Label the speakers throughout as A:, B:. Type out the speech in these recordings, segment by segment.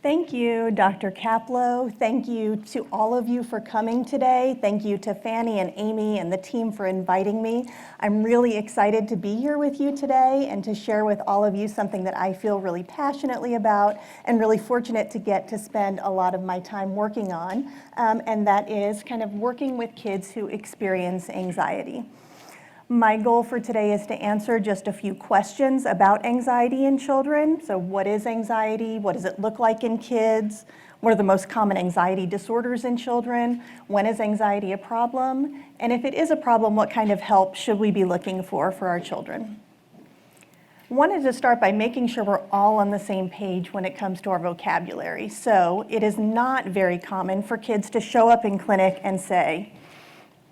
A: Thank you, Dr. Kaplow. Thank you to all of you for coming today. Thank you to Fanny and Amy and the team for inviting me. I'm really excited to be here with you today and to share with all of you something that I feel really passionately about and really fortunate to get to spend a lot of my time working on, and that is kind of working with kids who experience anxiety. My goal for today is to answer just a few questions about anxiety in children. So what is anxiety? What does it look like in kids? What are the most common anxiety disorders in children? When is anxiety a problem? And if it is a problem, what kind of help should we be looking for our children? Wanted to start by making sure we're all on the same page when it comes to our vocabulary. So it is not very common for kids to show up in clinic and say,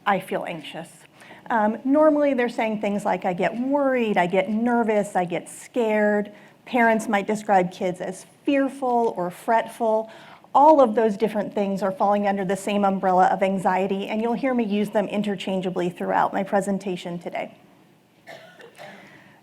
A: I feel anxious. Normally they're saying things like, I get worried, I get nervous, I get scared. Parents might describe kids as fearful or fretful. All of those different things are falling under the same umbrella of anxiety, and you'll hear me use them interchangeably throughout my presentation today.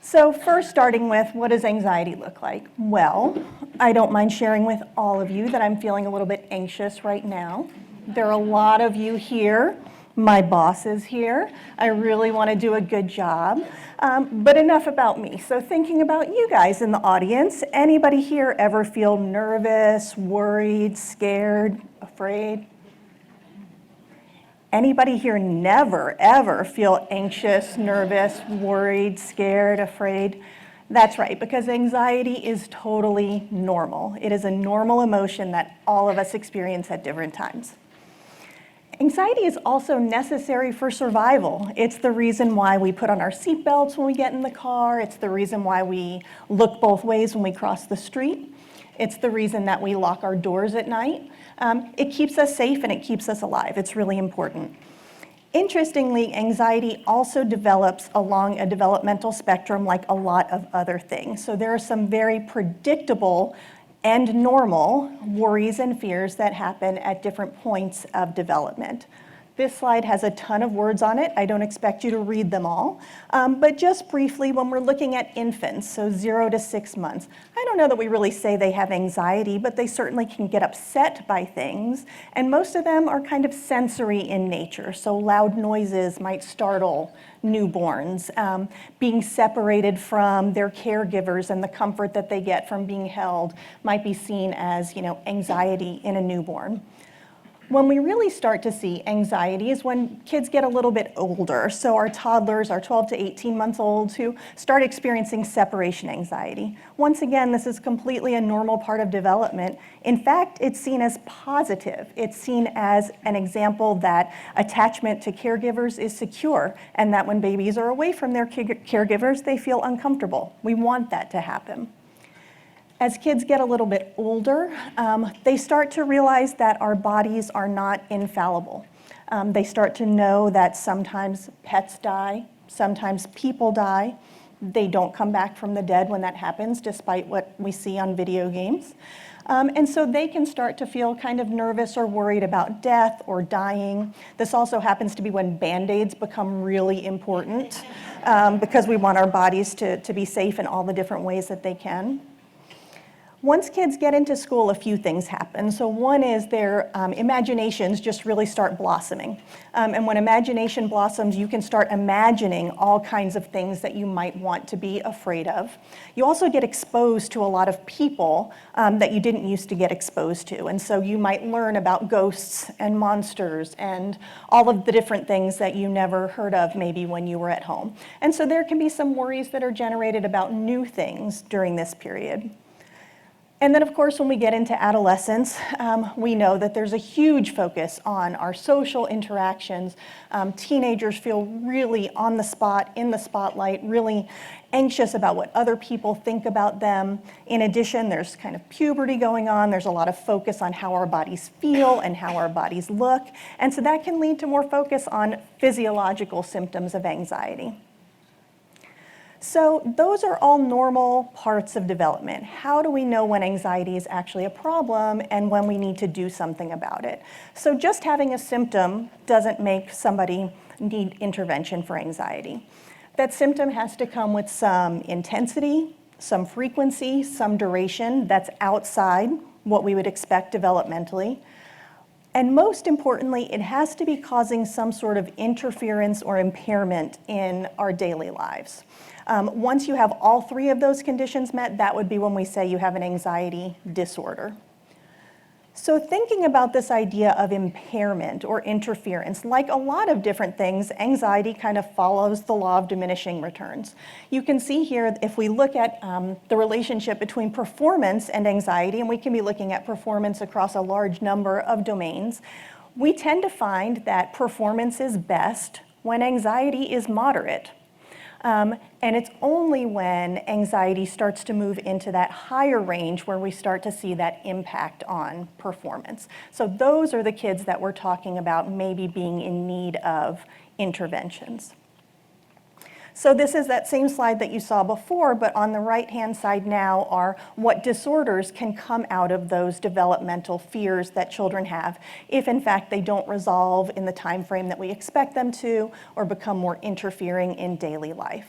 A: So first, starting with, what does anxiety look like? Well, I don't mind sharing with all of you that I'm feeling a little bit anxious right now. There are a lot of you here. My boss is here. I really want to do a good job, but enough about me. So thinking about you guys in the audience, anybody here ever feel nervous, worried, scared, afraid? Anybody here never, ever feel anxious, nervous, worried, scared, afraid? That's right, because anxiety is totally normal. It is a normal emotion that all of us experience at different times. Anxiety is also necessary for survival. It's the reason why we put on our seatbelts when we get in the car. It's the reason why we look both ways when we cross the street. It's the reason that we lock our doors at night. It keeps us safe and it keeps us alive. It's really important. Interestingly, anxiety also develops along a developmental spectrum like a lot of other things. So there are some very predictable and normal worries and fears that happen at different points of development. This slide has a ton of words on it. I don't expect you to read them all, but just briefly, when we're looking at infants, so 0 to 6 months, I don't know that we really say they have anxiety, but they certainly can get upset by things, and most of them are kind of sensory in nature, so loud noises might startle newborns. Being separated from their caregivers and the comfort that they get from being held might be seen as, anxiety in a newborn. When we really start to see anxiety is when kids get a little bit older. So our toddlers are 12 to 18 months old who start experiencing separation anxiety. Once again, this is completely a normal part of development. In fact, it's seen as positive. It's seen as an example that attachment to caregivers is secure and that when babies are away from their caregivers, they feel uncomfortable. We want that to happen. As kids get a little bit older, they start to realize that our bodies are not infallible. They start to know that sometimes pets die, sometimes people die. They don't come back from the dead when that happens, despite what we see on video games. And so they can start to feel kind of nervous or worried about death or dying. This also happens to be when Band-Aids become really important because we want our bodies to be safe in all the different ways that they can. Once kids get into school, a few things happen. So one is their imaginations just really start blossoming. And when imagination blossoms, you can start imagining all kinds of things that you might want to be afraid of. You also get exposed to a lot of people that you didn't used to get exposed to. And so you might learn about ghosts and monsters and all of the different things that you never heard of maybe when you were at home. And so there can be some worries that are generated about new things during this period. And then, of course, when we get into adolescence, we know that there's a huge focus on our social interactions. Teenagers feel really on the spot, in the spotlight, really anxious about what other people think about them. In addition, there's kind of puberty going on. There's a lot of focus on how our bodies feel and how our bodies look. And so that can lead to more focus on physiological symptoms of anxiety. So those are all normal parts of development. How do we know when anxiety is actually a problem and when we need to do something about it? So just having a symptom doesn't make somebody need intervention for anxiety. That symptom has to come with some intensity, some frequency, some duration that's outside what we would expect developmentally. And most importantly, it has to be causing some sort of interference or impairment in our daily lives. Once you have all three of those conditions met, that would be when we say you have an anxiety disorder. So thinking about this idea of impairment or interference, like a lot of different things, anxiety kind of follows the law of diminishing returns. You can see here, if we look at the relationship between performance and anxiety, and we can be looking at performance across a large number of domains, we tend to find that performance is best when anxiety is moderate. And it's only when anxiety starts to move into that higher range where we start to see that impact on performance. So those are the kids that we're talking about maybe being in need of interventions. So this is that same slide that you saw before, but on the right-hand side now are what disorders can come out of those developmental fears that children have if in fact they don't resolve in the time frame that we expect them to or become more interfering in daily life.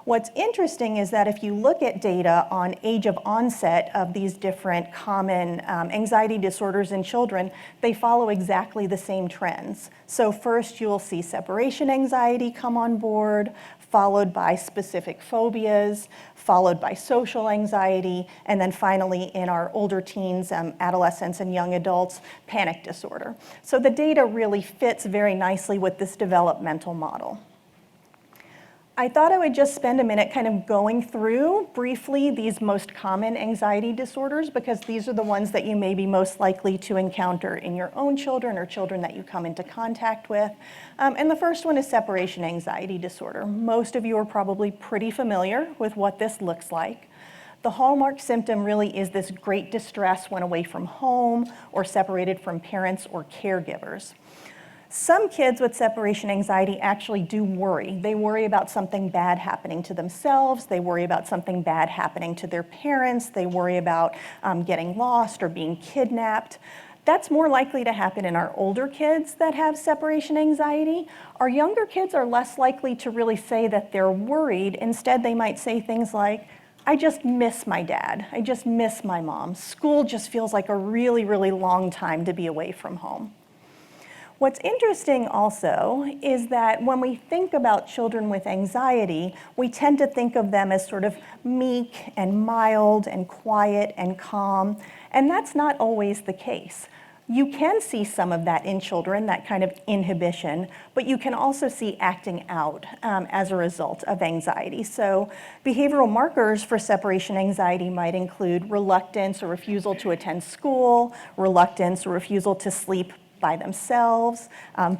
A: What's interesting is that if you look at data on age of onset of these different common anxiety disorders in children, they follow exactly the same trends. So first you'll see separation anxiety come on board, followed by specific phobias, followed by social anxiety, and then finally in our older teens, adolescents and young adults, panic disorder. So the data really fits very nicely with this developmental model. I thought I would just spend a minute kind of going through briefly these most common anxiety disorders because these are the ones that you may be most likely to encounter in your own children or children that you come into contact with. And the first one is separation anxiety disorder. Most of you are probably pretty familiar with what this looks like. The hallmark symptom really is this great distress when away from home or separated from parents or caregivers. Some kids with separation anxiety actually do worry. They worry about something bad happening to themselves. They worry about something bad happening to their parents. They worry about getting lost or being kidnapped. That's more likely to happen in our older kids that have separation anxiety. Our younger kids are less likely to really say that they're worried. Instead, they might say things like, I just miss my dad. I just miss my mom. School just feels like a really, really long time to be away from home. What's interesting also is that when we think about children with anxiety, we tend to think of them as sort of meek and mild and quiet and calm, and that's not always the case. You can see some of that in children, that kind of inhibition, but you can also see acting out as a result of anxiety. So behavioral markers for separation anxiety might include reluctance or refusal to attend school, reluctance or refusal to sleep by themselves,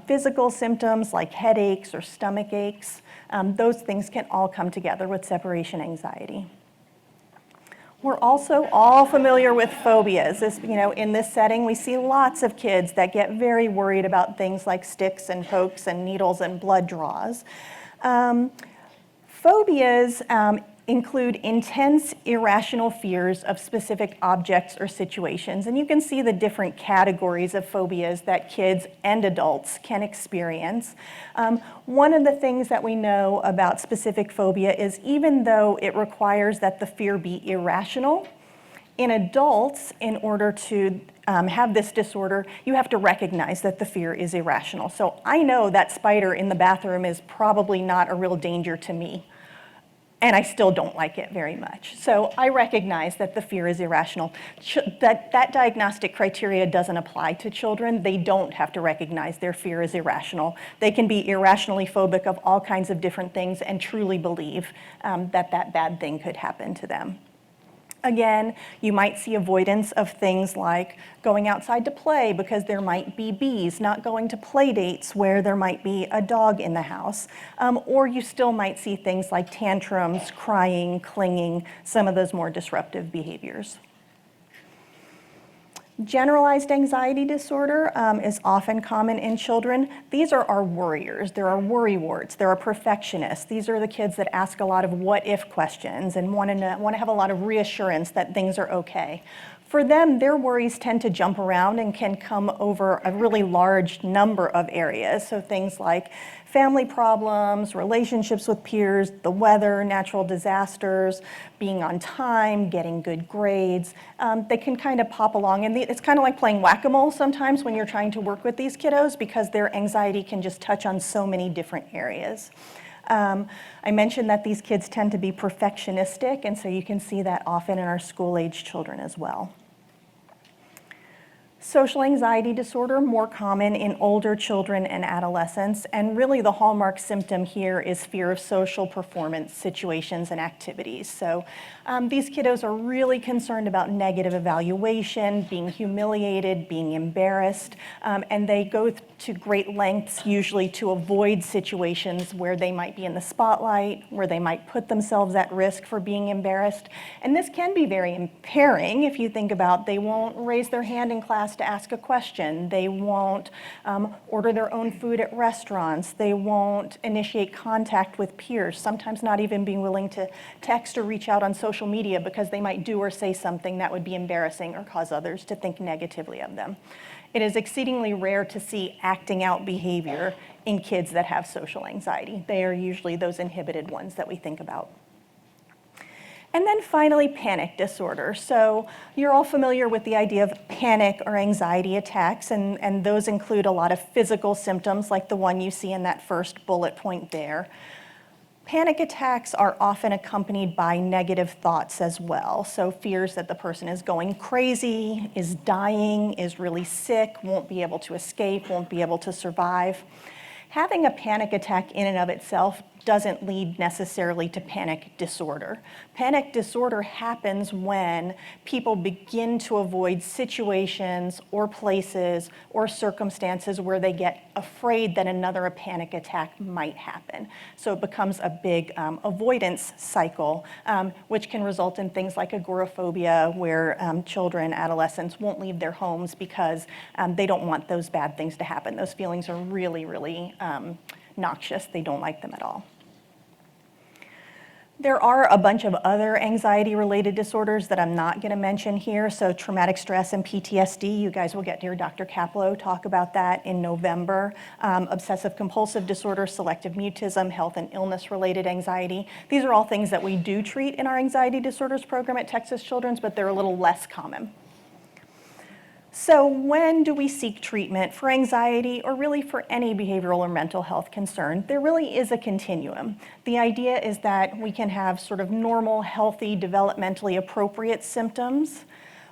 A: physical symptoms like headaches or stomach aches. Those things can all come together with separation anxiety. We're also all familiar with phobias. In this setting, we see lots of kids that get very worried about things like sticks and pokes and needles and blood draws. Phobias include intense, irrational fears of specific objects or situations. And you can see the different categories of phobias that kids and adults can experience. One of the things that we know about specific phobia is even though it requires that the fear be irrational, in adults, in order to have this disorder, you have to recognize that the fear is irrational. So I know that spider in the bathroom is probably not a real danger to me, and I still don't like it very much. So I recognize that the fear is irrational. That diagnostic criteria doesn't apply to children. They don't have to recognize their fear is irrational. They can be irrationally phobic of all kinds of different things and truly believe that bad thing could happen to them. Again, you might see avoidance of things like going outside to play because there might be bees, not going to play dates where there might be a dog in the house, or you still might see things like tantrums, crying, clinging, some of those more disruptive behaviors. Generalized anxiety disorder is often common in children. These are our worriers. There are worrywarts. There are perfectionists. These are the kids that ask a lot of what-if questions and want to have a lot of reassurance that things are okay. For them, their worries tend to jump around and can come over a really large number of areas. So things like family problems, relationships with peers, the weather, natural disasters, being on time, getting good grades. They can kind of pop along, and it's kind of like playing whack-a-mole sometimes when you're trying to work with these kiddos, because their anxiety can just touch on so many different areas. I mentioned that these kids tend to be perfectionistic, and so you can see that often in our school-age children as well. Social anxiety disorder, more common in older children and adolescents, and really the hallmark symptom here is fear of social performance situations and activities. So these kiddos are really concerned about negative evaluation, being humiliated, being embarrassed, and they go to great lengths usually to avoid situations where they might be in the spotlight, where they might put themselves at risk for being embarrassed. And this can be very impairing if you think about they won't raise their hand in class to ask a question. They won't order their own food at restaurants. They won't initiate contact with peers, sometimes not even being willing to text or reach out on social media because they might do or say something that would be embarrassing or cause others to think negatively of them. It is exceedingly rare to see acting out behavior in kids that have social anxiety. They are usually those inhibited ones that we think about. And then finally, panic disorder. So you're all familiar with the idea of panic or anxiety attacks, and those include a lot of physical symptoms like the one you see in that first bullet point there. Panic attacks are often accompanied by negative thoughts as well. So fears that the person is going crazy, is dying, is really sick, won't be able to escape, won't be able to survive. Having a panic attack in and of itself doesn't lead necessarily to panic disorder. Panic disorder happens when people begin to avoid situations or places or circumstances where they get afraid that another panic attack might happen. So it becomes a big avoidance cycle, which can result in things like agoraphobia, where children, adolescents won't leave their homes because they don't want those bad things to happen. Those feelings are really, really noxious. They don't like them at all. There are a bunch of other anxiety-related disorders that I'm not going to mention here. So traumatic stress and PTSD, you guys will get to hear Dr. Kaplow talk about that in November. Obsessive-compulsive disorder, selective mutism, health and illness-related anxiety. These are all things that we do treat in our anxiety disorders program at Texas Children's, but they're a little less common. So when do we seek treatment for anxiety or really for any behavioral or mental health concern? There really is a continuum. The idea is that we can have sort of normal, healthy, developmentally appropriate symptoms.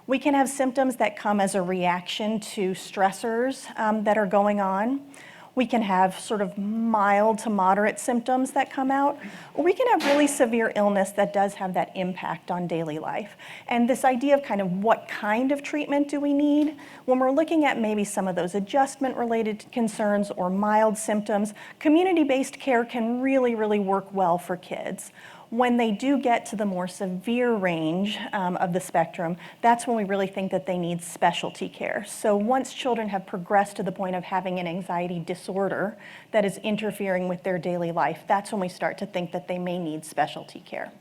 A: We can have symptoms that come as a reaction to stressors that are going on. We can have sort of mild to moderate symptoms that come out, or we can have really severe illness that does have that impact on daily life. And this idea of kind of what kind of treatment do we need, when we're looking at maybe some of those adjustment-related concerns or mild symptoms, community-based care can really, really work well for kids. When they do get to the more severe range of the spectrum, that's when we really think that they need specialty care. So once children have progressed to the point of having an anxiety disorder that is interfering with their daily life, that's when we start to think that they may need specialty care.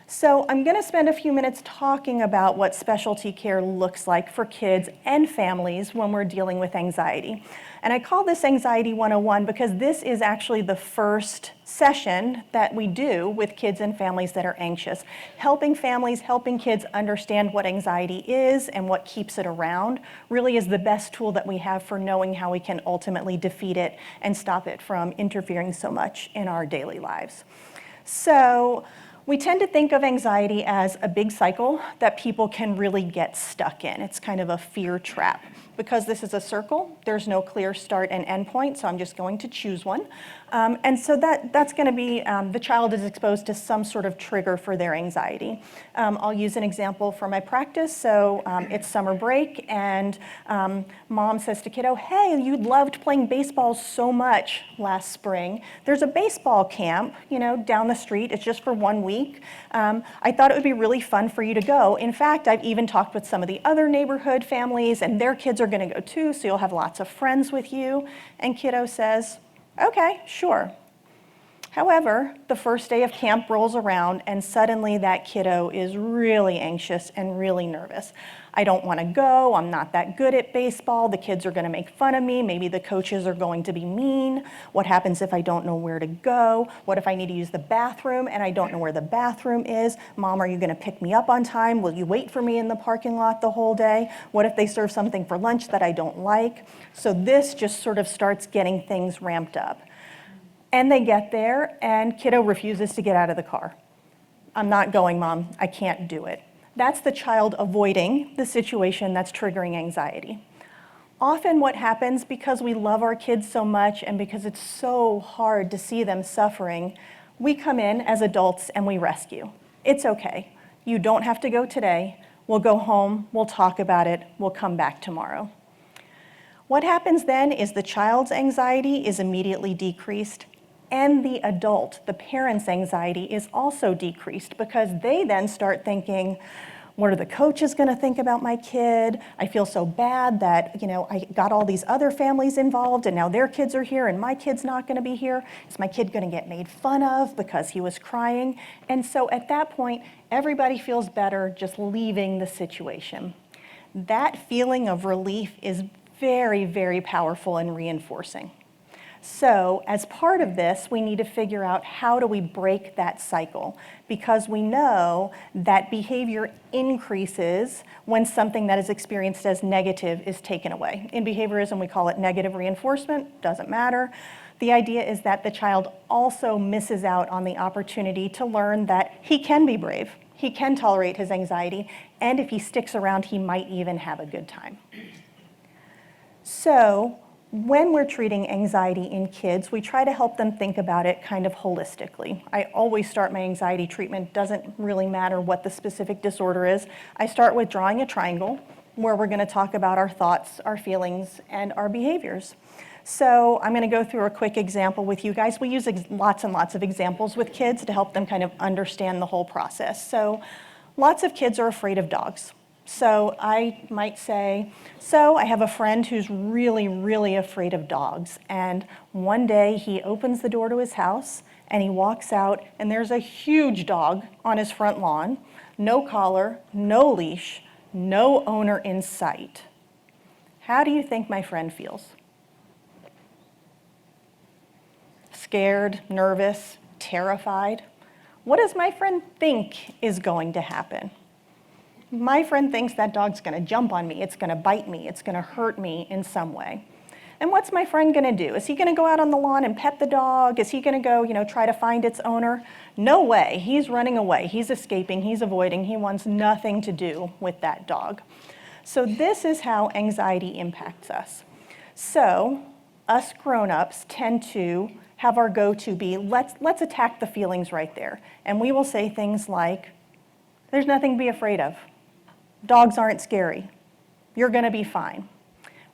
A: So I'm going to spend a few minutes talking about what specialty care looks like for kids and families when we're dealing with anxiety. And I call this Anxiety 101 because this is actually the first session that we do with kids and families that are anxious. Helping families, helping kids understand what anxiety is and what keeps it around really is the best tool that we have for knowing how we can ultimately defeat it and stop it from interfering so much in our daily lives. So we tend to think of anxiety as a big cycle that people can really get stuck in. It's kind of a fear trap. Because this is a circle, there's no clear start and end point, so I'm just going to choose one. And so that's going to be the child is exposed to some sort of trigger for their anxiety. I'll use an example from my practice. So it's summer break, and mom says to kiddo, hey, you loved playing baseball so much last spring. There's a baseball camp, down the street. It's just for 1 week. I thought it would be really fun for you to go. In fact, I've even talked with some of the other neighborhood families, and their kids are going to go too, so you'll have lots of friends with you. And kiddo says, okay, sure. However, the first day of camp rolls around and suddenly that kiddo is really anxious and really nervous. I don't want to go, I'm not that good at baseball, the kids are going to make fun of me, maybe the coaches are going to be mean. What happens if I don't know where to go? What if I need to use the bathroom and I don't know where the bathroom is? Mom, are you going to pick me up on time? Will you wait for me in the parking lot the whole day? What if they serve something for lunch that I don't like? So this just sort of starts getting things ramped up. And they get there, and kiddo refuses to get out of the car. I'm not going, Mom. I can't do it. That's the child avoiding the situation that's triggering anxiety. Often what happens, because we love our kids so much and because it's so hard to see them suffering, we come in as adults and we rescue. It's okay. You don't have to go today. We'll go home. We'll talk about it. We'll come back tomorrow. What happens then is the child's anxiety is immediately decreased, and the adult, the parent's anxiety, is also decreased because they then start thinking, what are the coaches going to think about my kid? I feel so bad that, I got all these other families involved and now their kids are here and my kid's not going to be here. Is my kid going to get made fun of because he was crying? And so at that point, everybody feels better just leaving the situation. That feeling of relief is very, very powerful and reinforcing. So as part of this, we need to figure out how do we break that cycle, because we know that behavior increases when something that is experienced as negative is taken away. In behaviorism, we call it negative reinforcement, doesn't matter. The idea is that the child also misses out on the opportunity to learn that he can be brave, he can tolerate his anxiety, and if he sticks around, he might even have a good time. So, when we're treating anxiety in kids, we try to help them think about it kind of holistically. I always start my anxiety treatment, doesn't really matter what the specific disorder is. I start with drawing a triangle where we're going to talk about our thoughts, our feelings, and our behaviors. So I'm going to go through a quick example with you guys. We use lots and lots of examples with kids to help them kind of understand the whole process. So lots of kids are afraid of dogs. So I might say, I have a friend who's really, really afraid of dogs. And one day he opens the door to his house and he walks out and there's a huge dog on his front lawn, no collar, no leash, no owner in sight. How do you think my friend feels? Scared, nervous, terrified? What does my friend think is going to happen? My friend thinks that dog's going to jump on me, it's going to bite me, it's going to hurt me in some way. And what's my friend going to do? Is he going to go out on the lawn and pet the dog? Is he going to go, try to find its owner? No way. He's running away. He's escaping. He's avoiding. He wants nothing to do with that dog. So this is how anxiety impacts us. So us grown-ups tend to have our go-to be, let's attack the feelings right there. And we will say things like, there's nothing to be afraid of. Dogs aren't scary. You're going to be fine.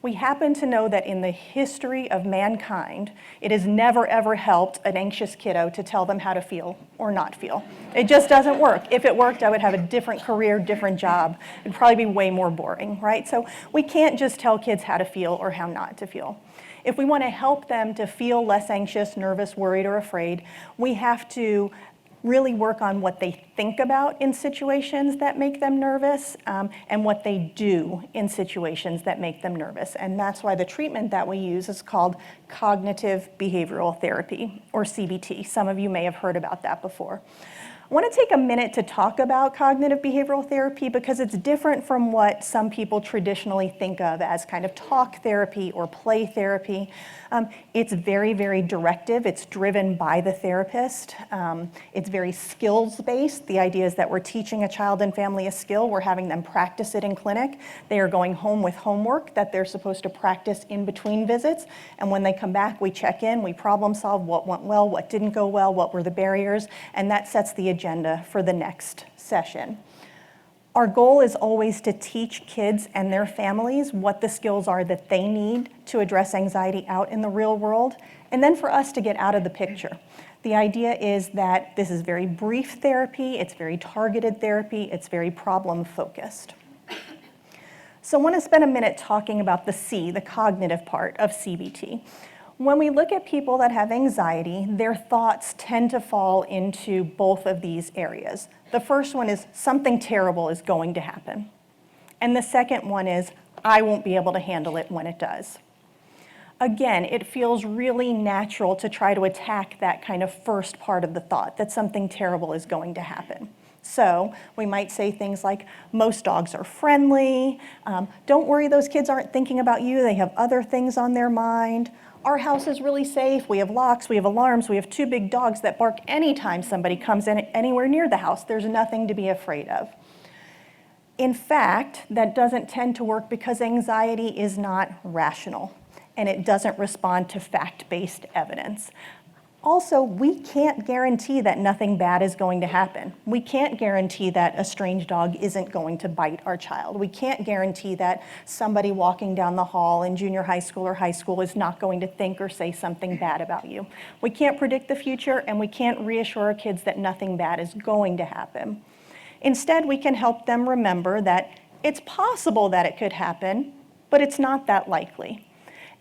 A: We happen to know that in the history of mankind, it has never, ever helped an anxious kiddo to tell them how to feel or not feel. It just doesn't work. If it worked, I would have a different career, different job. It'd probably be way more boring, right? So we can't just tell kids how to feel or how not to feel. If we want to help them to feel less anxious, nervous, worried, or afraid, we have to really work on what they think about in situations that make them nervous and what they do in situations that make them nervous. And that's why the treatment that we use is called cognitive behavioral therapy, or CBT. Some of you may have heard about that before. I want to take a minute to talk about cognitive behavioral therapy because it's different from what some people traditionally think of as kind of talk therapy or play therapy. It's very, very directive. It's driven by the therapist. It's very skills-based. The idea is that we're teaching a child and family a skill. We're having them practice it in clinic. They are going home with homework that they're supposed to practice in between visits. And when they come back, we check in, we problem solve what went well, what didn't go well, what were the barriers, and that sets the agenda for the next session. Our goal is always to teach kids and their families what the skills are that they need to address anxiety out in the real world, and then for us to get out of the picture. The idea is that this is very brief therapy, it's very targeted therapy, it's very problem-focused. So I want to spend a minute talking about the C, the cognitive part of CBT. When we look at people that have anxiety, their thoughts tend to fall into both of these areas. The first one is something terrible is going to happen. And the second one is I won't be able to handle it when it does. Again, it feels really natural to try to attack that kind of first part of the thought, that something terrible is going to happen. So we might say things like, most dogs are friendly, don't worry, those kids aren't thinking about you, they have other things on their mind. Our house is really safe, we have locks, we have alarms, we have 2 big dogs that bark anytime somebody comes in anywhere near the house. There's nothing to be afraid of. In fact, that doesn't tend to work because anxiety is not rational and it doesn't respond to fact-based evidence. Also, we can't guarantee that nothing bad is going to happen. We can't guarantee that a strange dog isn't going to bite our child. We can't guarantee that somebody walking down the hall in junior high school or high school is not going to think or say something bad about you. We can't predict the future, and we can't reassure our kids that nothing bad is going to happen. Instead, we can help them remember that it's possible that it could happen, but it's not that likely.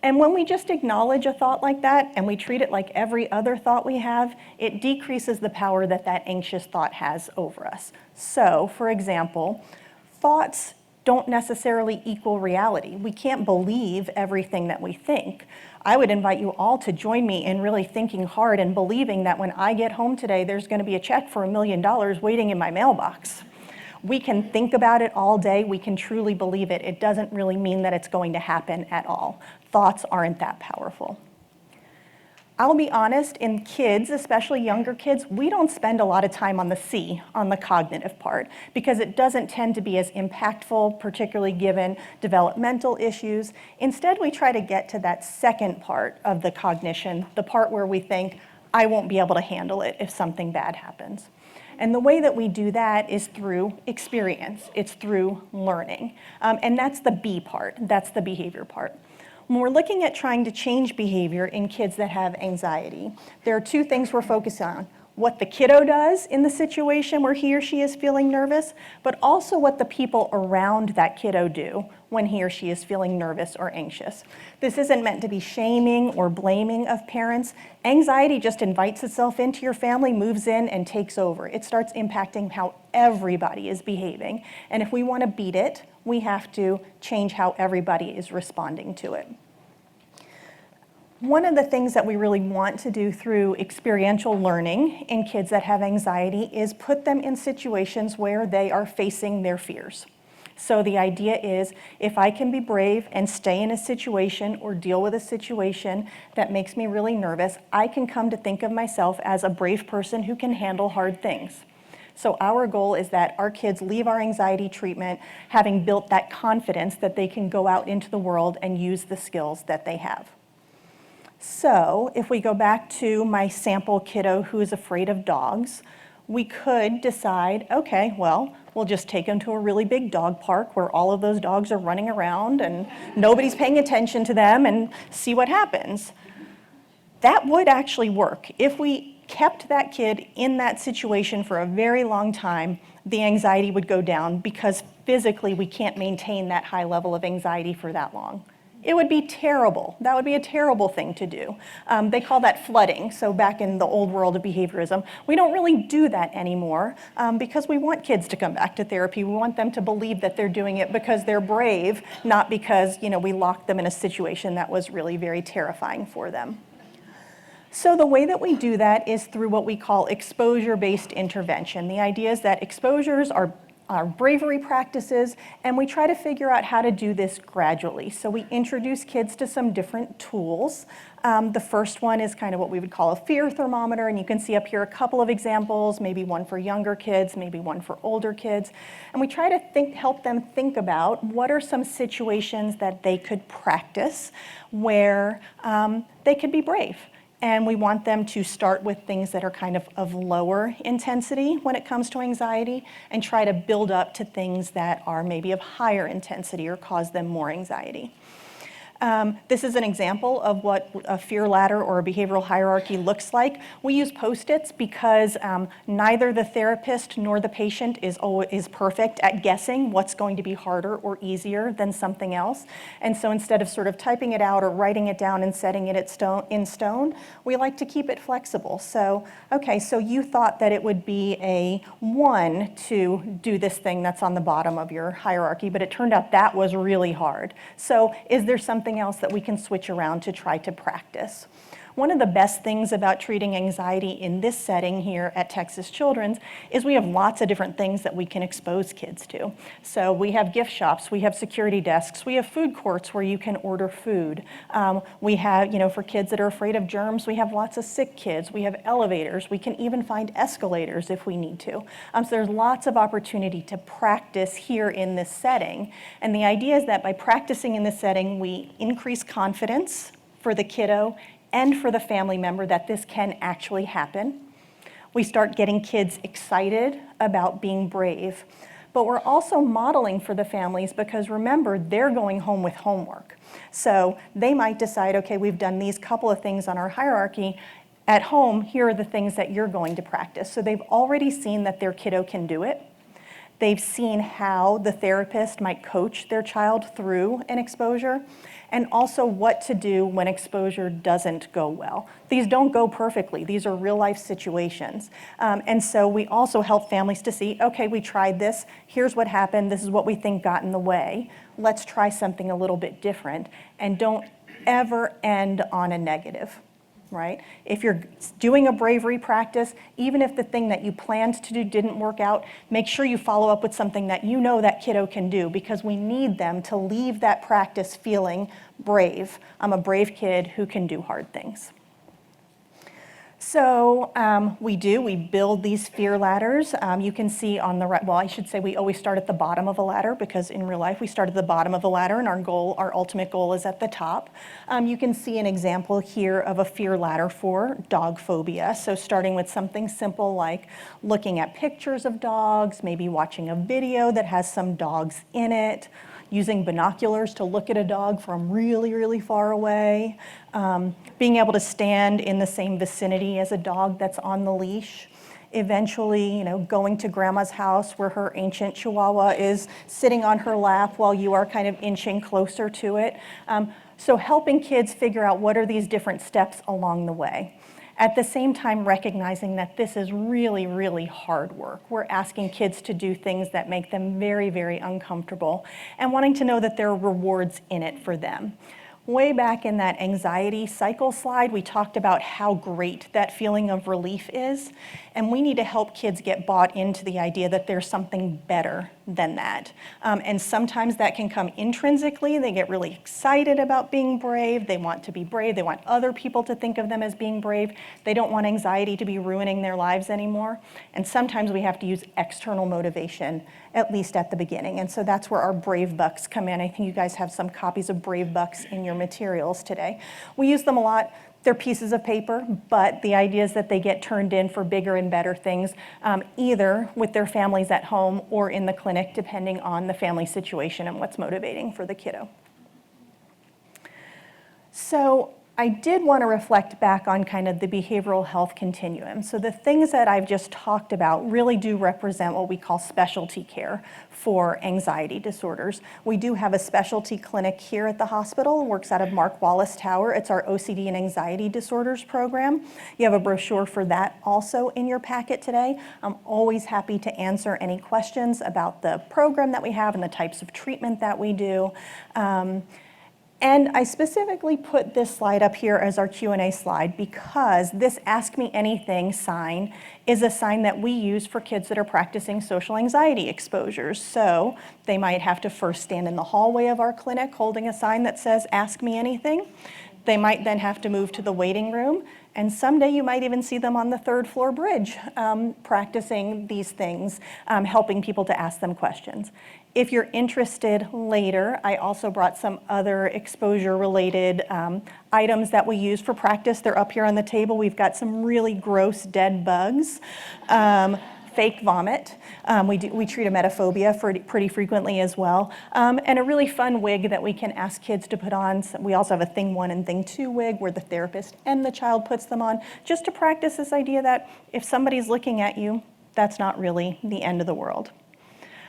A: And when we just acknowledge a thought like that and we treat it like every other thought we have, it decreases the power that that anxious thought has over us. So, for example, thoughts don't necessarily equal reality. We can't believe everything that we think. I would invite you all to join me in really thinking hard and believing that when I get home today, there's going to be a check for $1 million waiting in my mailbox. We can think about it all day, we can truly believe it. It doesn't really mean that it's going to happen at all. Thoughts aren't that powerful. I'll be honest, in kids, especially younger kids, we don't spend a lot of time on the C, on the cognitive part, because it doesn't tend to be as impactful, particularly given developmental issues. Instead, we try to get to that second part of the cognition, the part where we think, I won't be able to handle it if something bad happens. And the way that we do that is through experience. It's through learning. And that's the B part. That's the behavior part. When we're looking at trying to change behavior in kids that have anxiety, there are 2 things we're focused on. What the kiddo does in the situation where he or she is feeling nervous, but also what the people around that kiddo do when he or she is feeling nervous or anxious. This isn't meant to be shaming or blaming of parents. Anxiety just invites itself into your family, moves in, and takes over. It starts impacting how everybody is behaving. And if we want to beat it, we have to change how everybody is responding to it. One of the things that we really want to do through experiential learning in kids that have anxiety is put them in situations where they are facing their fears. So the idea is, if I can be brave and stay in a situation or deal with a situation that makes me really nervous, I can come to think of myself as a brave person who can handle hard things. So our goal is that our kids leave our anxiety treatment having built that confidence that they can go out into the world and use the skills that they have. So if we go back to my sample kiddo who is afraid of dogs, we could decide, okay, well, we'll just take him to a really big dog park where all of those dogs are running around and nobody's paying attention to them and see what happens. That would actually work. If we kept that kid in that situation for a very long time, the anxiety would go down because physically we can't maintain that high level of anxiety for that long. It would be terrible. That would be a terrible thing to do. They call that flooding. So back in the old world of behaviorism, we don't really do that anymore because we want kids to come back to therapy. We want them to believe that they're doing it because they're brave, not because, we locked them in a situation that was really very terrifying for them. So the way that we do that is through what we call exposure-based intervention. The idea is that exposures are bravery practices, and we try to figure out how to do this gradually. So we introduce kids to some different tools. The first one is kind of what we would call a fear thermometer, and you can see up here a couple of examples, maybe one for younger kids, maybe one for older kids. And we try to help them think about what are some situations that they could practice where they could be brave. And we want them to start with things that are kind of lower intensity when it comes to anxiety and try to build up to things that are maybe of higher intensity or cause them more anxiety. This is an example of what a fear ladder or a behavioral hierarchy looks like. We use Post-its because neither the therapist nor the patient is perfect at guessing what's going to be harder or easier than something else. And so instead of sort of typing it out or writing it down and setting it in stone, we like to keep it flexible. So, okay, so you thought that it would be a 1 to do this thing that's on the bottom of your hierarchy, but it turned out that was really hard. So is there something else that we can switch around to try to practice? One of the best things about treating anxiety in this setting here at Texas Children's is we have lots of different things that we can expose kids to. So we have gift shops, we have security desks, we have food courts where you can order food. We have, for kids that are afraid of germs, we have lots of sick kids. We have elevators. We can even find escalators if we need to. So there's lots of opportunity to practice here in this setting. And the idea is that by practicing in this setting, we increase confidence for the kiddo and for the family member that this can actually happen. We start getting kids excited about being brave. But we're also modeling for the families because remember, they're going home with homework. So they might decide, okay, we've done these couple of things on our hierarchy. At home, here are the things that you're going to practice. So they've already seen that their kiddo can do it. They've seen how the therapist might coach their child through an exposure, and also what to do when exposure doesn't go well. These don't go perfectly. These are real life situations. And so we also help families to see, okay, we tried this, here's what happened, this is what we think got in the way. Let's try something a little bit different, and don't ever end on a negative. Right? If you're doing a bravery practice, even if the thing that you planned to do didn't work out, make sure you follow up with something that you know that kiddo can do, because we need them to leave that practice feeling brave. I'm a brave kid who can do hard things. So we build these fear ladders. You can see on the right, well, I should say we always start at the bottom of a ladder, because in real life we start at the bottom of the ladder and our ultimate goal is at the top. You can see an example here of a fear ladder for dog phobia. So starting with something simple like looking at pictures of dogs, maybe watching a video that has some dogs in it, using binoculars to look at a dog from really, really far away, being able to stand in the same vicinity as a dog that's on the leash, eventually, going to grandma's house where her ancient Chihuahua is sitting on her lap while you are kind of inching closer to it. So helping kids figure out what are these different steps along the way. At the same time, recognizing that this is really, really hard work. We're asking kids to do things that make them very, very uncomfortable, and wanting to know that there are rewards in it for them. Way back in that anxiety cycle slide, we talked about how great that feeling of relief is, and we need to help kids get bought into the idea that there's something better than that. And sometimes that can come intrinsically. They get really excited about being brave. They want to be brave. They want other people to think of them as being brave. They don't want anxiety to be ruining their lives anymore. And sometimes we have to use external motivation, at least at the beginning. And so that's where our Brave Bucks come in. I think you guys have some copies of Brave Bucks in your materials today. We use them a lot. They're pieces of paper, but the idea is that they get turned in for bigger and better things, either with their families at home or in the clinic, depending on the family situation and what's motivating for the kiddo. So I did want to reflect back on kind of the behavioral health continuum. So the things that I've just talked about really do represent what we call specialty care for anxiety disorders. We do have a specialty clinic here at the hospital, works out of Mark Wallace Tower. It's our OCD and anxiety disorders program. You have a brochure for that also in your packet today. I'm always happy to answer any questions about the program that we have and the types of treatment that we do. And I specifically put this slide up here as our Q&A slide because this Ask Me Anything sign is a sign that we use for kids that are practicing social anxiety exposures. So they might have to first stand in the hallway of our clinic holding a sign that says Ask Me Anything. They might then have to move to the waiting room, and someday you might even see them on the third floor bridge practicing these things, helping people to ask them questions. If you're interested later, I also brought some other exposure-related items that we use for practice. They're up here on the table. We've got some really gross dead bugs fake vomit. We treat emetophobia pretty frequently as well. And a really fun wig that we can ask kids to put on. So we also have a thing 1 and thing 2 wig where the therapist and the child puts them on, just to practice this idea that if somebody's looking at you, that's not really the end of the world.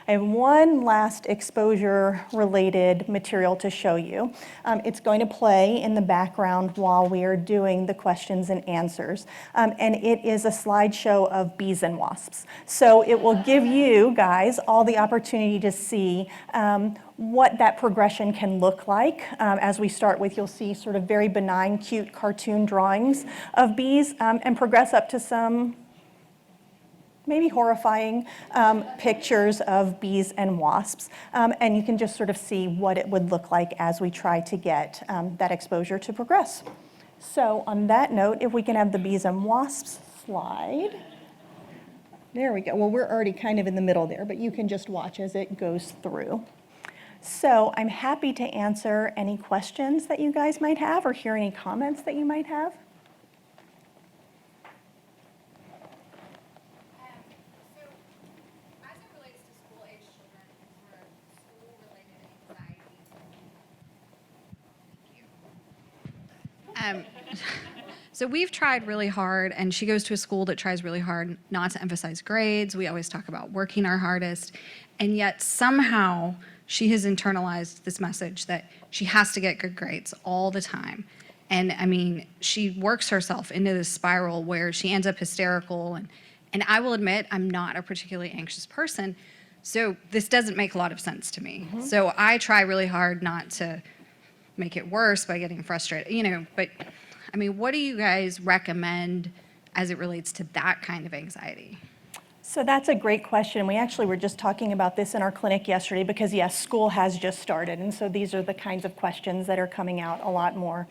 A: I have one last exposure-related material to show you. It's going to play in the background while we are doing the questions and answers. And it is a slideshow of bees and wasps. So it will give you guys all the opportunity to see what that progression can look like. As we start with, you'll see sort of very benign, cute cartoon drawings of bees and progress up to some maybe horrifying pictures of bees and wasps. And you can just sort of see what it would look like as we try to get that exposure to progress. So on that note, if we can have the bees and wasps slide. There we go. Well, we're already kind of in the middle there, but you can just watch as it goes through. So I'm happy to answer any questions that you guys might have or hear any comments that you might have.
B: So we've tried really hard, and she goes to a school that tries really hard not to emphasize grades. We always talk about working our hardest, and yet somehow she has internalized this message that she has to get good grades all the time. And I mean, she works herself into this spiral where she ends up hysterical. And I will admit, I'm not a particularly anxious person, so this doesn't make a lot of sense to me. Mm-hmm. So I try really hard not to make it worse by getting frustrated, but I mean, what do you guys recommend as it relates to that kind of anxiety?
A: So that's a great question. We actually were just talking about this in our clinic yesterday because, yes, school has just started. And so these are the kinds of questions that are coming out a lot more.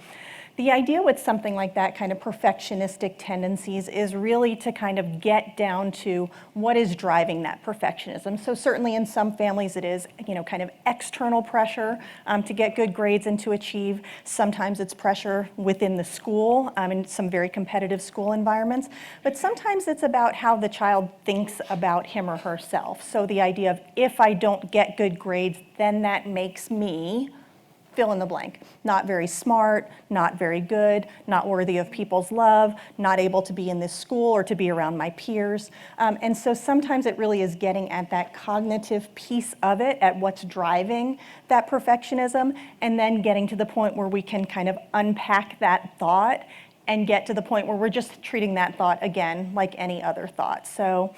A: The idea with something like that, kind of perfectionistic tendencies, is really to kind of get down to what is driving that perfectionism. So certainly in some families it is, kind of external pressure to get good grades and to achieve. Sometimes it's pressure within the school, in some very competitive school environments. But sometimes it's about how the child thinks about him or herself. So the idea of, if I don't get good grades, then that makes me fill in the blank. Not very smart, not very good, not worthy of people's love, not able to be in this school or to be around my peers. And so sometimes it really is getting at that cognitive piece of it, at what's driving that perfectionism, and then getting to the point where we can kind of unpack that thought and get to the point where we're just treating that thought again like any other thought. So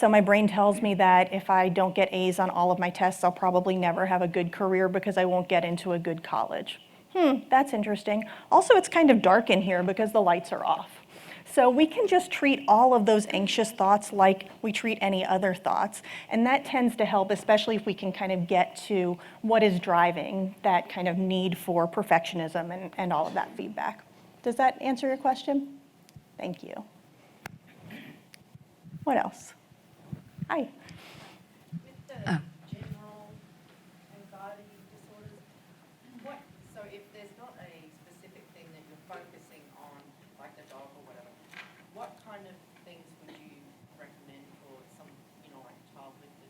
A: my brain tells me that if I don't get A's on all of my tests, I'll probably never have a good career because I won't get into a good college. That's interesting. Also, it's kind of dark in here because the lights are off. So we can just treat all of those anxious thoughts like we treat any other thoughts. And that tends to help, especially if we can kind of get to what is driving that kind of need for perfectionism and all of that feedback. Does that answer your question? Thank you. What else? Hi.
C: With the general anxiety disorders, so if there's not a specific thing that you're focusing on, like a dog or whatever, what kind of things would you recommend for some, like a child with the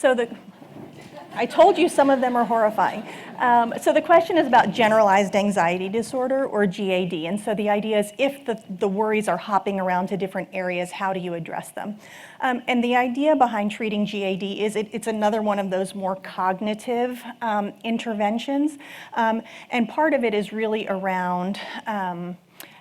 C: general?
A: I told you some of them are horrifying. So the question is about generalized anxiety disorder, or GAD. And so the idea is, if the worries are hopping around to different areas, how do you address them? And the idea behind treating GAD is it's another one of those more cognitive interventions. And part of it is really around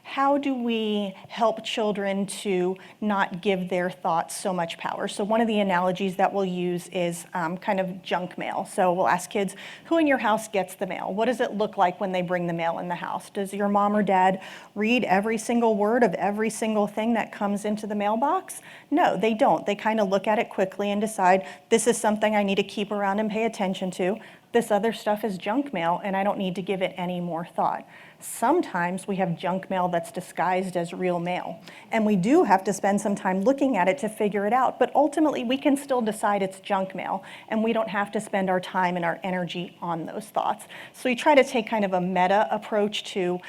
A: how do we help children to not give their thoughts so much power? So one of the analogies that we'll use is kind of junk mail. So we'll ask kids, who in your house gets the mail? What does it look like when they bring the mail in the house? Does your mom or dad read every single word of every single thing that comes into the mailbox? No, they don't. They kind of look at it quickly and decide, this is something I need to keep around and pay attention to. This other stuff is junk mail, and I don't need to give it any more thought. Sometimes we have junk mail that's disguised as real mail, and we do have to spend some time looking at it to figure it out, but ultimately we can still decide it's junk mail, and we don't have to spend our time and our energy on those thoughts. So we try to take kind of a meta approach to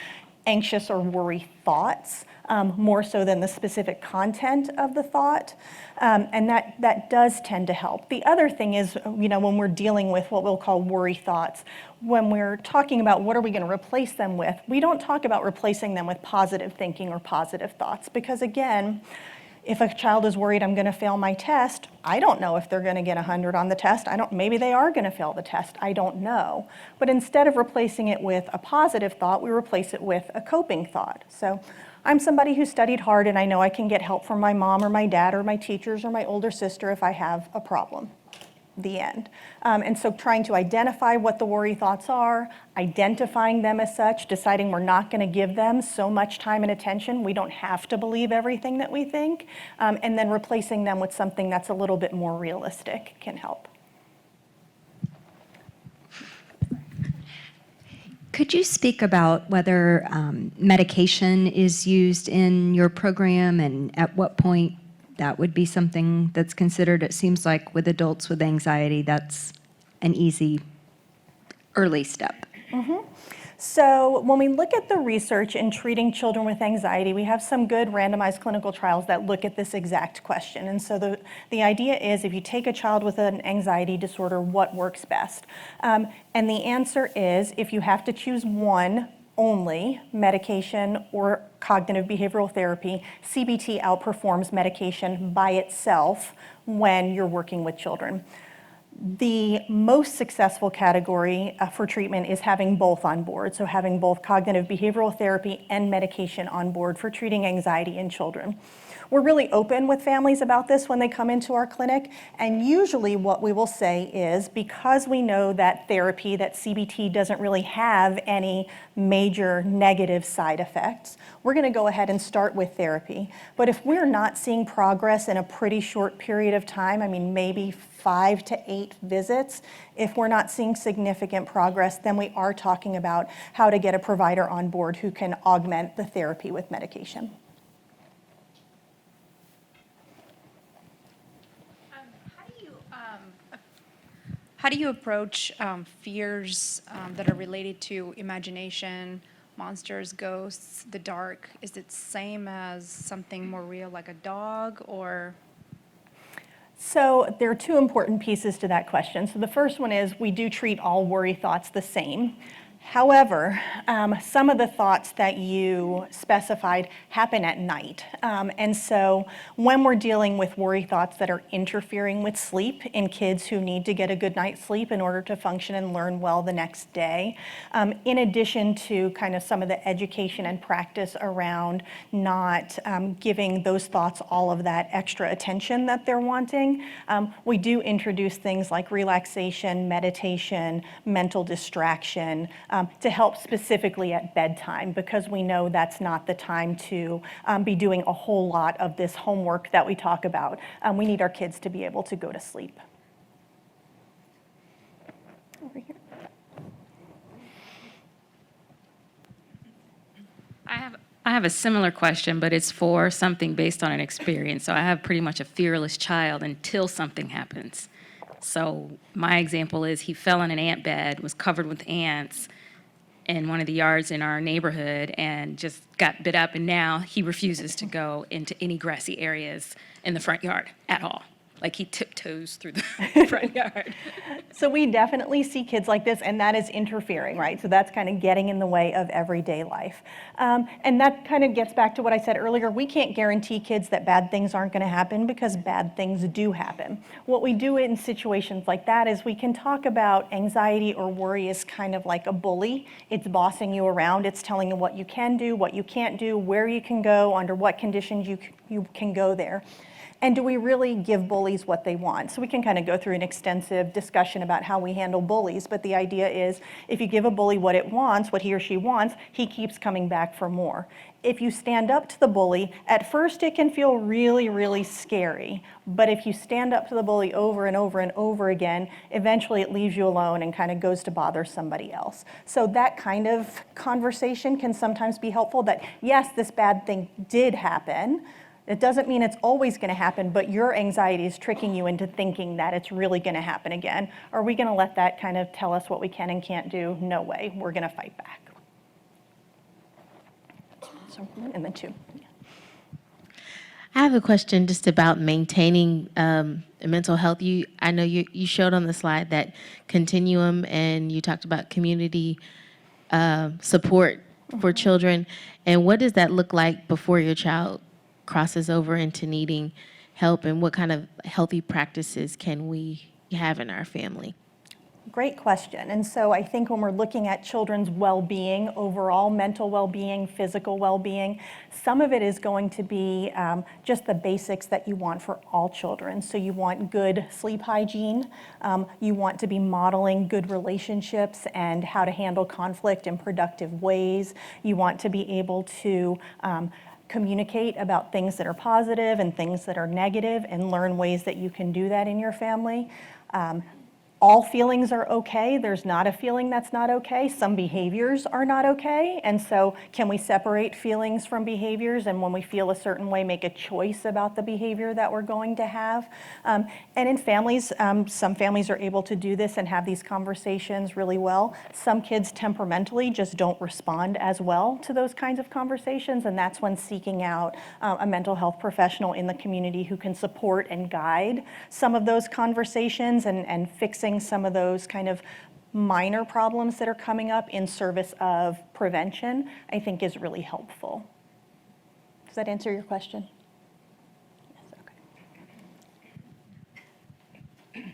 A: anxious or worry thoughts, more so than the specific content of the thought. And that does tend to help. The other thing is, when we're dealing with what we'll call worry thoughts, when we're talking about what are we going to replace them with, we don't talk about replacing them with positive thinking or positive thoughts. Because again, if a child is worried I'm going to fail my test, I don't know if they're going to get 100 on the test. Maybe they are going to fail the test. I don't know. But instead of replacing it with a positive thought, we replace it with a coping thought. So I'm somebody who studied hard, and I know I can get help from my mom or my dad or my teachers or my older sister if I have a problem. The end. And so trying to identify what the worry thoughts are, identifying them as such, deciding we're not going to give them so much time and attention, we don't have to believe everything that we think, and then replacing them with something that's a little bit more realistic can help.
D: Could you speak about whether medication is used in your program and at what point that would be something that's considered? It seems like with adults with anxiety, that's an easy early step.
A: Mm-hmm. So when we look at the research in treating children with anxiety, we have some good randomized clinical trials that look at this exact question. And so the idea is if you take a child with an anxiety disorder, what works best? And the answer is if you have to choose one only, medication or cognitive behavioral therapy, CBT outperforms medication by itself when you're working with children. The most successful category for treatment is having both on board, so having both cognitive behavioral therapy and medication on board for treating anxiety in children. We're really open with families about this when they come into our clinic, and usually what we will say is because we know that therapy, that CBT doesn't really have any major negative side effects, we're going to go ahead and start with therapy. But if we're not seeing progress in a pretty short period of time, I mean maybe 5 to 8 visits, if we're not seeing significant progress, then we are talking about how to get a provider on board who can augment the therapy with medication.
E: How do you approach fears that are related to imagination, monsters, ghosts, the dark? Is it same as something more real like a dog or?
A: So there are 2 important pieces to that question. So the first one is we do treat all worry thoughts the same. However, some of the thoughts that you specified happen at night. And so when we're dealing with worry thoughts that are interfering with sleep in kids who need to get a good night's sleep in order to function and learn well the next day, in addition to kind of some of the education and practice around not giving those thoughts all of that extra attention that they're wanting, we do introduce things like relaxation, meditation, mental distraction, to help specifically at bedtime, because we know that's not the time to be doing a whole lot of this homework that we talk about. We need our kids to be able to go to sleep. Over here.
F: I have a similar question, but it's for something based on an experience. So I have pretty much a fearless child until something happens. So my example is he fell in an ant bed, was covered with ants in one of the yards in our neighborhood and just got bit up, and now he refuses to go into any grassy areas in the front yard at all. Like he tiptoes through the front yard.
A: So we definitely see kids like this, and that is interfering, right? So that's kind of getting in the way of everyday life. And that kind of gets back to what I said earlier. We can't guarantee kids that bad things aren't going to happen because bad things do happen. What we do in situations like that is we can talk about anxiety or worry as kind of like a bully. It's bossing you around. It's telling you what you can do, what you can't do, where you can go, under what conditions you can go there. And do we really give bullies what they want? So we can kind of go through an extensive discussion about how we handle bullies, but the idea is if you give a bully what it wants, what he or she wants, he keeps coming back for more. If you stand up to the bully, at first it can feel really, really scary, but if you stand up to the bully over and over and over again, eventually it leaves you alone and kind of goes to bother somebody else. So that kind of conversation can sometimes be helpful, that yes, this bad thing did happen. It doesn't mean it's always going to happen, but your anxiety is tricking you into thinking that it's really going to happen again. Are we going to let that kind of tell us what we can and can't do? No way. We're going to fight back. So 1 and then 2.
G: I have a question just about maintaining mental health. I know you showed on the slide that continuum, and you talked about community support for children. And what does that look like before your child crosses over into needing help, and what kind of healthy practices can we have in our family?
A: Great question. And so I think when we're looking at children's well-being, overall mental well-being, physical well-being, some of it is going to be just the basics that you want for all children. So you want good sleep hygiene. You want to be modeling good relationships and how to handle conflict in productive ways. You want to be able to communicate about things that are positive and things that are negative and learn ways that you can do that in your family. All feelings are okay. There's not a feeling that's not okay. Some behaviors are not okay. And so can we separate feelings from behaviors, and when we feel a certain way, make a choice about the behavior that we're going to have? And in families, some families are able to do this and have these conversations really well. Some kids temperamentally just don't respond as well to those kinds of conversations, and that's when seeking out a mental health professional in the community who can support and guide some of those conversations and fixing some of those kind of minor problems that are coming up in service of prevention, I think is really helpful. Does that answer your question? Yes, okay.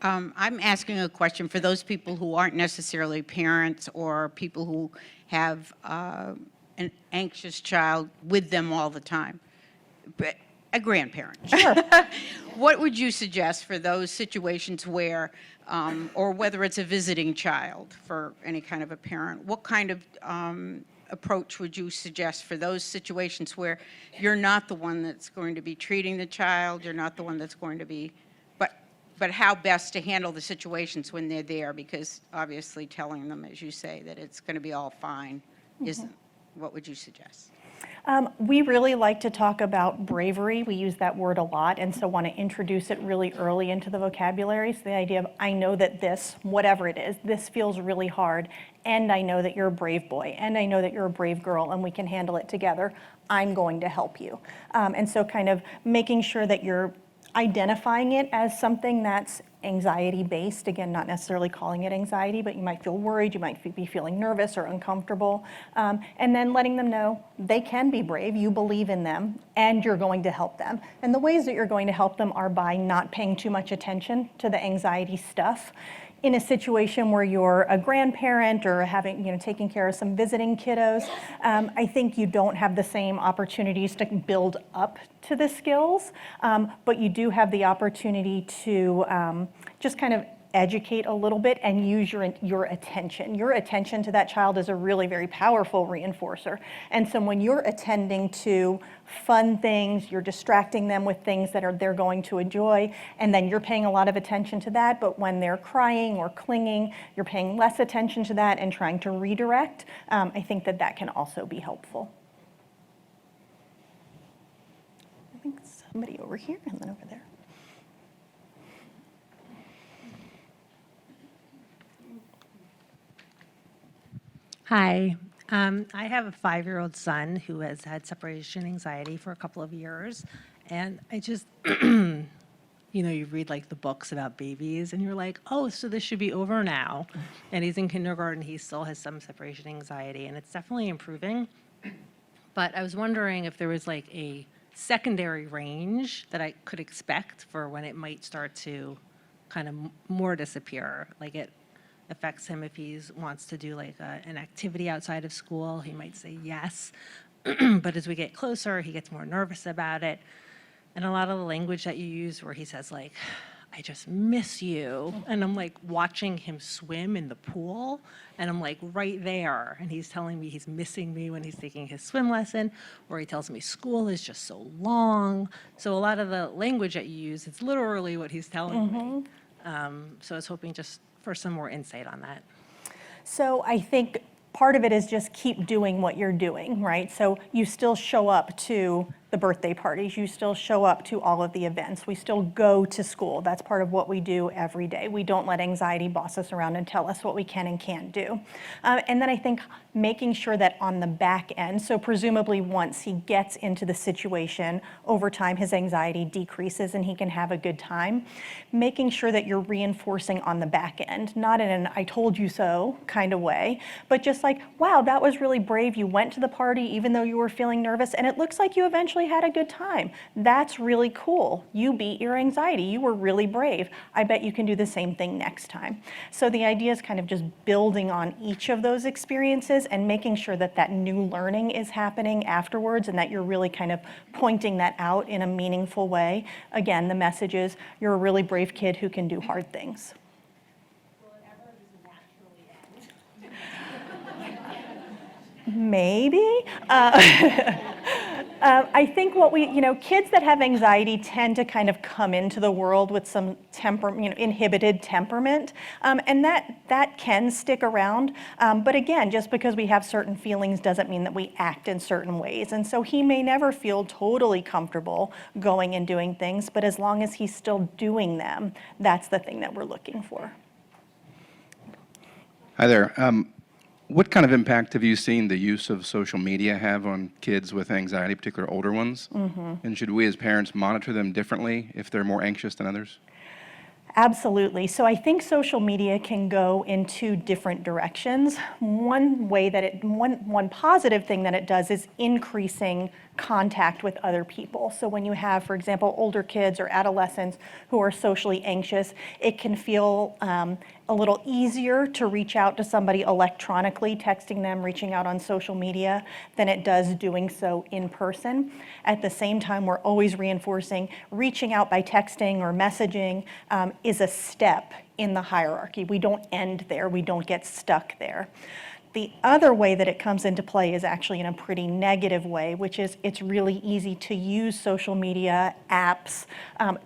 C: I'm asking a question for those people who aren't necessarily parents or people who have an anxious child with them all the time, but a grandparent.
A: Sure.
C: What would you suggest for those situations where, or whether it's a visiting child for any kind of a parent, what kind of approach would you suggest for those situations where you're not the one that's going to be treating the child, you're not the one that's going to be, but how best to handle the situations when they're there? Because obviously telling them, as you say, that it's going to be all fine isn't. What would you suggest?
A: We really like to talk about bravery. We use that word a lot, and so want to introduce it really early into the vocabulary. So the idea of, I know that this, whatever it is, this feels really hard, and I know that you're a brave boy, and I know that you're a brave girl, and we can handle it together. I'm going to help you. And so kind of making sure that you're identifying it as something that's anxiety-based, again, not necessarily calling it anxiety, but you might feel worried, you might be feeling nervous or uncomfortable, and then letting them know they can be brave, you believe in them, and you're going to help them. And the ways that you're going to help them are by not paying too much attention to the anxiety stuff. In a situation where you're a grandparent or taking care of some visiting kiddos, I think you don't have the same opportunities to build up to the skills, but you do have the opportunity to just kind of educate a little bit and use your attention. Your attention to that child is a really very powerful reinforcer. And so when you're attending to fun things, you're distracting them with things that they're going to enjoy, and then you're paying a lot of attention to that, but when they're crying or clinging, you're paying less attention to that and trying to redirect. I think that can also be helpful. I think somebody over here and then over there.
H: Hi. I have a 5-year-old son who has had separation anxiety for a couple of years. And I just, you read like the books about babies and you're like, oh, so this should be over now. And he's in kindergarten, he still has some separation anxiety, and it's definitely improving. But I was wondering if there was like a secondary range that I could expect for when it might start to kind of more disappear. Like it affects him if he wants to do like an activity outside of school. He might say yes, but as we get closer, he gets more nervous about it. And a lot of the language that you use where he says like, I just miss you. And I'm like watching him swim in the pool, and I'm like right there. And he's telling me he's missing me when he's taking his swim lesson, or he tells me school is just so long. So a lot of the language that you use, it's literally what he's telling me. So I was hoping just for some more insight on that.
A: So I think part of it is just keep doing what you're doing, right? So you still show up to the birthday parties. You still show up to all of the events. We still go to school. That's part of what we do every day. We don't let anxiety boss us around and tell us what we can and can't do. And then I think making sure that on the back end, so presumably once he gets into the situation, over time his anxiety decreases and he can have a good time, making sure that you're reinforcing on the back end, not in an I told you so kind of way, but just like, wow, that was really brave. You went to the party even though you were feeling nervous, and it looks like you eventually had a good time. That's really cool. You beat your anxiety. You were really brave. I bet you can do the same thing next time. So the idea is kind of just building on each of those experiences and making sure that that new learning is happening afterwards and that you're really kind of pointing that out in a meaningful way. Again, the message is you're a really brave kid who can do hard things. Maybe. I think what kids that have anxiety tend to kind of come into the world with some inhibited temperament, and that can stick around. But again, just because we have certain feelings doesn't mean that we act in certain ways. And so he may never feel totally comfortable going and doing things, but as long as he's still doing them, that's the thing that we're looking for.
I: Hi there. What kind of impact have you seen the use of social media have on kids with anxiety, particularly older ones? And should we as parents monitor them differently if they're more anxious than others?
A: Absolutely. So I think social media can go in two different directions. One positive thing that it does is increasing contact with other people. So when you have, for example, older kids or adolescents who are socially anxious, it can feel a little easier to reach out to somebody electronically, texting them, reaching out on social media, than it does doing so in person. At the same time, we're always reinforcing reaching out by texting or messaging is a step in the hierarchy. We don't end there. We don't get stuck there. The other way that it comes into play is actually in a pretty negative way, which is it's really easy to use social media apps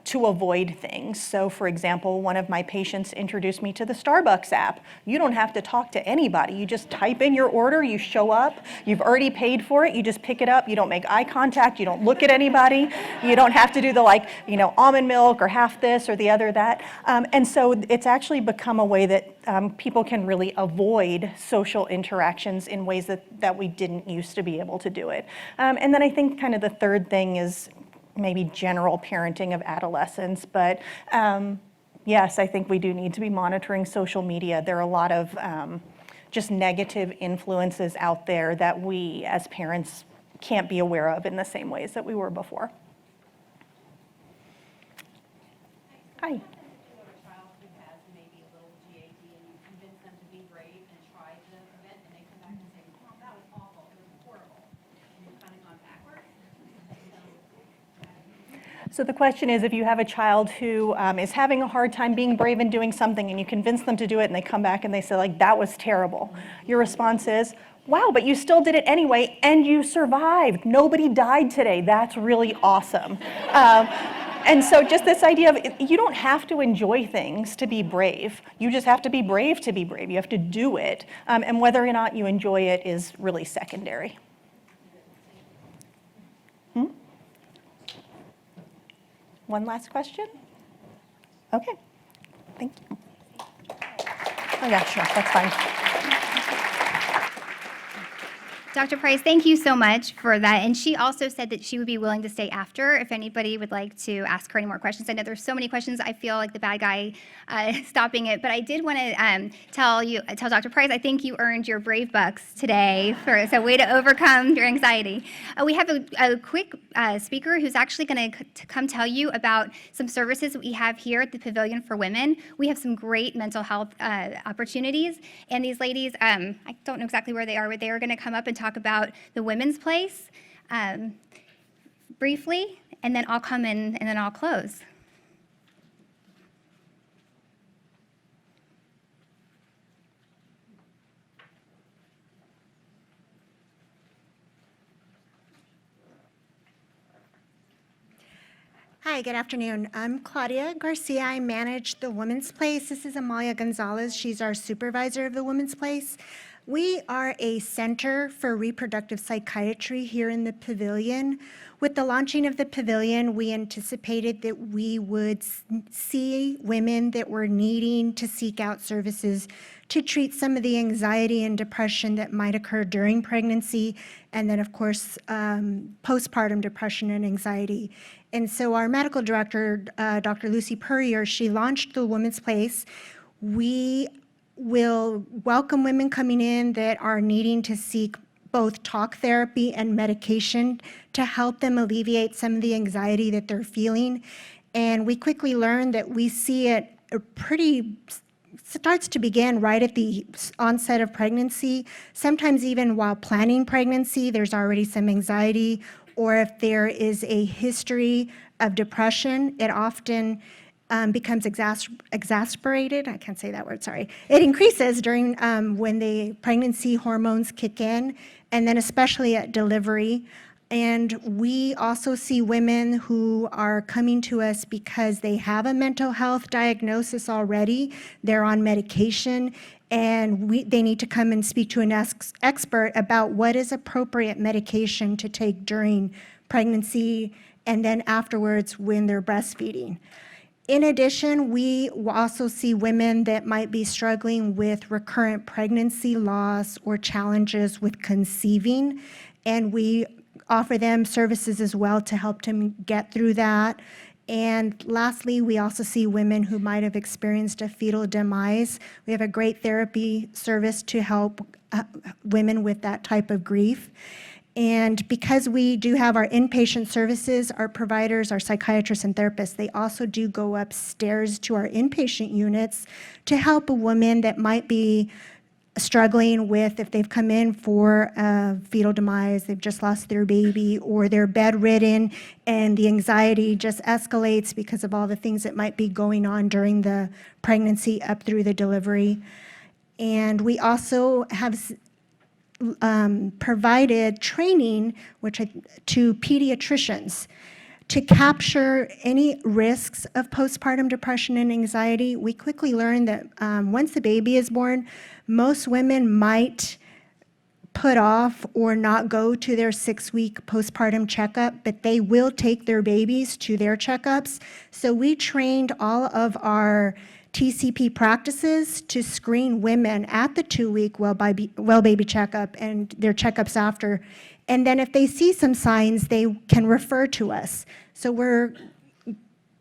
A: to avoid things. So for example, one of my patients introduced me to the Starbucks app. You don't have to talk to anybody. You just type in your order, you show up, you've already paid for it, you just pick it up, you don't make eye contact, you don't look at anybody, you don't have to do the almond milk or half this or the other that. And so it's actually become a way that people can really avoid social interactions in ways that we didn't used to be able to do it. And then I think kind of the third thing is maybe general parenting of adolescents. But yes, I think we do need to be monitoring social media. There are a lot of just negative influences out there that we as parents can't be aware of in the same ways that we were before. Hi. So the question is, if you have a child who is having a hard time being brave and doing something, and you convince them to do it, and they come back and they say, that was terrible. Your response is, wow, but you still did it anyway, and you survived. Nobody died today. That's really awesome. And so just this idea of, you don't have to enjoy things to be brave. You just have to be brave to be brave. You have to do it. And whether or not you enjoy it is really secondary. One last question? Okay, thank you. Oh yeah, sure, that's fine.
J: Dr. Price, thank you so much for that. And she also said that she would be willing to stay after if anybody would like to ask her any more questions. I know there's so many questions. I feel like the bad guy stopping it, but I did want to tell Dr. Price, I think you earned your Brave Bucks today. It's a way to overcome your anxiety. We have a quick speaker who's actually going to come tell you about some services that we have here at the Pavilion for Women. We have some great mental health opportunities, and these ladies, I don't know exactly where they are, but they are going to come up and talk about the Women's Place briefly, and then I'll come in and then I'll close.
K: Hi, good afternoon. I'm Claudia Garcia. I manage the Women's Place. This is Amalia Gonzalez. She's our supervisor of the Women's Place. We are a center for reproductive psychiatry here in the pavilion. With the launching of the pavilion, we anticipated that we would see women that were needing to seek out services to treat some of the anxiety and depression that might occur during pregnancy, and then, of course, postpartum depression and anxiety. And so our medical director, Dr. Lucy Purrier, she launched the Woman's Place. We will welcome women coming in that are needing to seek both talk therapy and medication to help them alleviate some of the anxiety that they're feeling. And we quickly learned that we see it starts to begin right at the onset of pregnancy. Sometimes even while planning pregnancy, there's already some anxiety, or if there is a history of depression, it often becomes exasperated. I can't say that word, sorry. It increases during when the pregnancy hormones kick in, and then especially at delivery. And we also see women who are coming to us because they have a mental health diagnosis already, they're on medication, and they need to come and speak to an expert about what is appropriate medication to take during pregnancy and then afterwards when they're breastfeeding. In addition, we also see women that might be struggling with recurrent pregnancy loss or challenges with conceiving, and we offer them services as well to help them get through that. And lastly, we also see women who might have experienced a fetal demise. We have a great therapy service to help women with that type of grief. And because we do have our inpatient services, our providers, our psychiatrists and therapists, they also do go upstairs to our inpatient units to help a woman that might be struggling with, if they've come in for a fetal demise, they've just lost their baby, or they're bedridden and the anxiety just escalates because of all the things that might be going on during the pregnancy up through the delivery. And we also have provided training to pediatricians to capture any risks of postpartum depression and anxiety. We quickly learned that once the baby is born, most women might put off or not go to their 6-week postpartum checkup, but they will take their babies to their checkups. So we trained all of our TCP practices to screen women at the 2-week well baby checkup and their checkups after. And then if they see some signs, they can refer to us. So we're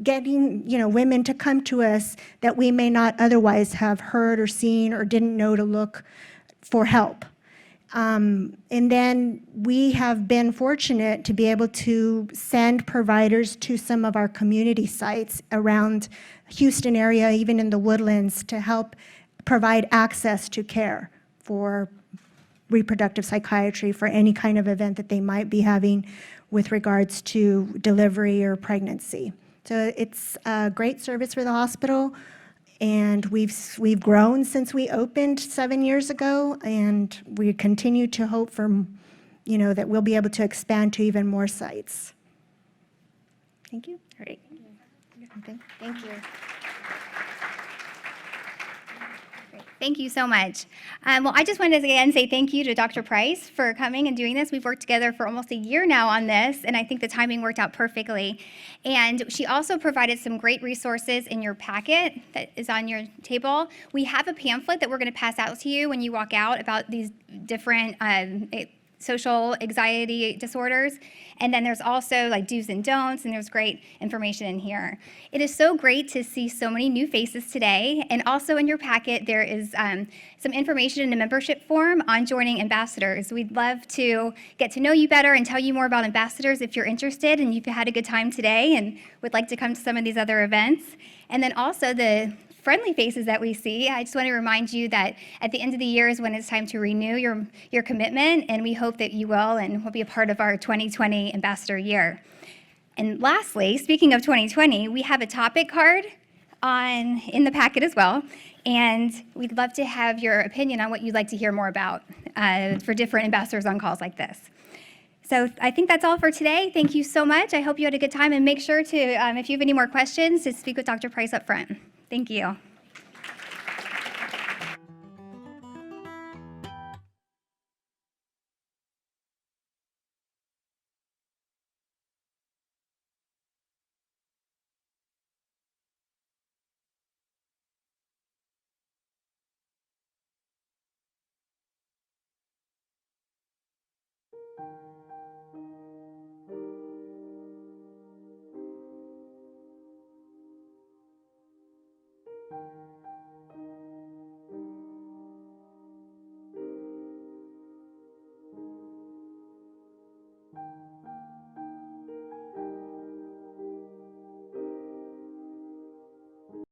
K: getting, women to come to us that we may not otherwise have heard or seen or didn't know to look for help. And then we have been fortunate to be able to send providers to some of our community sites around Houston area, even in the Woodlands, to help provide access to care for reproductive psychiatry for any kind of event that they might be having with regards to delivery or pregnancy. So it's a great service for the hospital, and we've grown since we opened 7 years ago, and we continue to hope for, that we'll be able to expand to even more sites. Thank you.
J: Great. Thank you. Thank you so much. Well, I just wanted to again say thank you to Dr. Price for coming and doing this. We've worked together for almost a year now on this, and I think the timing worked out perfectly. And she also provided some great resources in your packet that is on your table. We have a pamphlet that we're going to pass out to you when you walk out about these different social anxiety disorders. And then there's also like do's and don'ts, and there's great information in here. It is so great to see so many new faces today. And also in your packet, there is some information in the membership form on joining ambassadors. We'd love to get to know you better and tell you more about ambassadors if you're interested and you've had a good time today and would like to come to some of these other events. And then also the friendly faces that we see, I just want to remind you that at the end of the year is when it's time to renew your commitment, and we hope that you will and will be a part of our 2020 Ambassador Year. And lastly, speaking of 2020, we have a topic card in the packet as well, and we'd love to have your opinion on what you'd like to hear more about for different ambassadors on calls like this. So I think that's all for today. Thank you so much. I hope you had a good time, and make sure to, if you have any more questions, to speak with Dr. Price up front. Thank you.